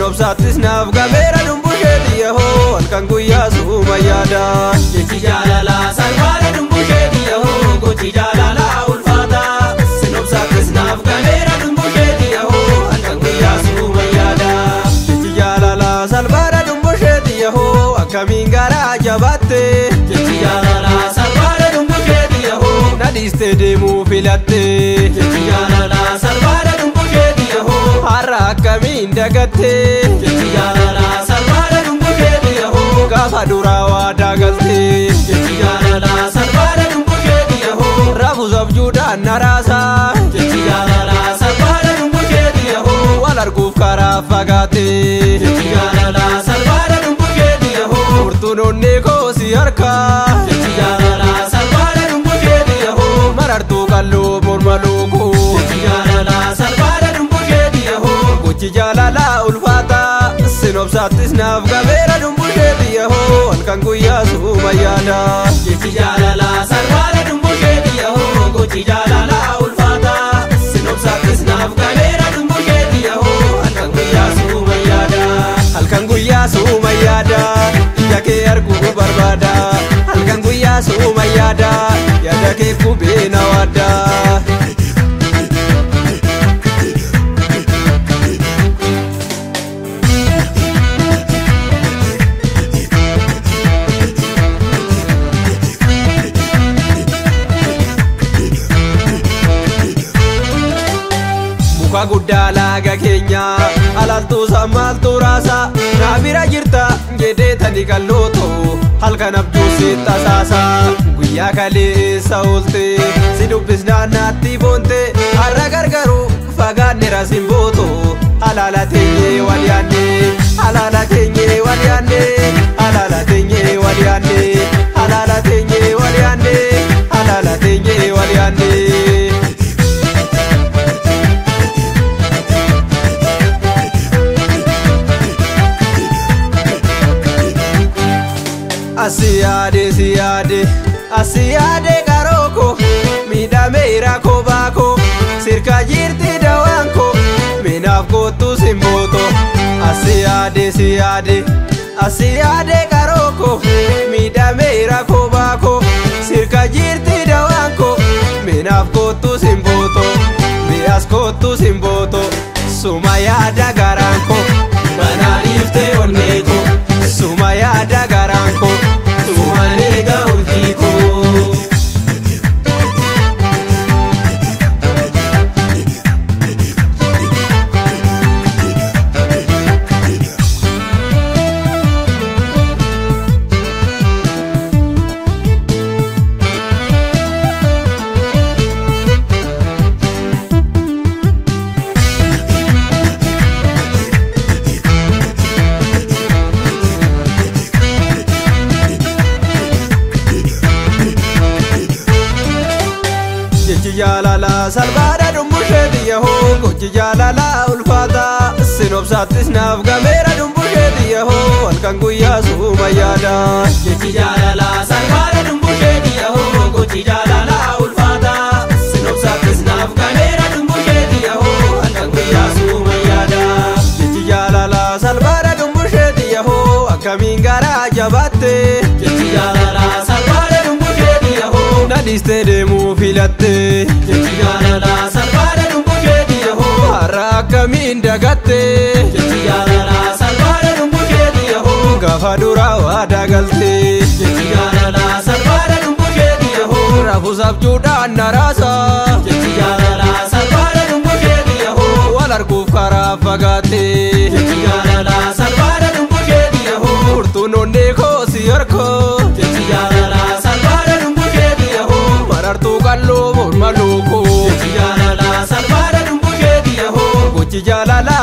sinobsaatis naaf gameera dumbushee yahoo halkan guyyaa suuma yaada jechi jaalalaa salphaadha dumbushee yahoo gochi jaalalaa ulfaata sinobsaatis naaf gameera dumbushee yahoo halkan guyyaa suuma yaada jechi jaalalaa salphaadha dumbushee yahoo akkamiin garaa jabaatte jechi jaalalaa salphaadha dumbushee yahoo nadhiiste deemuu filatte jechi jaalalaa salphaadha dumbushee yahoo har'a akkamiin dagatte jechi jaalalaa salphaadha dumbushee yahoo gaafa duraa waadaa galte jechi jaalalaa salphaadha dumbushee yahoo rafuus abjuudhaan naraasa jechi jaalalaa salphaadha dumbushee yahoo wal arguuf karaa fagaate jechi jaalalaa salphaadha dumbushee yahoo furtuun onnee koosi harka jechi jaalalaa salphaadha dumbushee yahoo marartuu qalloo morma lookoo jechi jaalalaa salphaadha dumbushee yahoo gochi jaalalaa ulfaata sinobsaatis naaf gameera dumbushee yahoo halkan guyyaa suuma yaada jechi jaalalaa salphaadha dumbushee yahoo gochi jaalalaa ulfaata sinobsaatis naaf gameera dumbushee yahoo halkan guyyaa suuma yaada halkan guyyaa suuma yaada ija kee arguu barbaada halkan guyyaa suuma yaada yaada kee qubee na waada muka guddaa laaga keenya alaaltuu sammaaltuu raasa naa bira jirta jedhee tani qallooto halkan abjuu si tasaasa guyyaa kaleessa oolte si dubbisnaan naatti boonte har'a gargaru fagaanne rasin booto alaala teenyee wal yaanne alaala teenyee wal yaanne alaala teenyee wal yaanne alaala teenyee wal yaanne alaala teenyee wal yaanne Asiyade karoko midhameera kobaako sirka jirti dawaanko minaaf kootu simboto asiyade karoko midhameera kobaako sirka jirti dawaanko minaaf kootu simboto mi'as kootu simboto suma yaada garaanko banaaniifte onneeko suma yaada garaanko sumaneega ultiiko jechi jaalalaa salphaadha dumbushee yahoo gochi jaalalaa ulfaata sinobsaatis naaf gameera dumbushee yahoo halkan guyyaa suuma yaada jechi jaalalaa salphaadha dumbushee yahoo gochi jaalalaa ulfaata sinobsaatis naaf gameera dumbushee yahoo halkan guyyaa suuma yaada jechi jaalalaa salphaadha dumbushee yahoo akkamiin garaa jabaatte jechi jaalalaa salphaadha dumbushee yahoo nadhiiste deemuu filatte jechi jaalalaa salphaadha dumbushee yahoo har'a akkamiin dagatte jechi jaalalaa salphaadha dumbushee yahoo gaafa duraa waadaa galte jechi jaalalaa salphaadha dumbushee yahoo rafuus abjuudhaan naraasa jechi jaalalaa salphaadha dumbushee yahoo wal arguuf karaa fagaate jechi jaalalaa salphaadha dumbushee yahoo furtuun onnee koosi harka jechi jaalalaa salphaadha dumbushee yahoo marartuu qalloo morma lookoo jechi jaalalaa salphaadha dumbushee yahoo gochi jaalalaa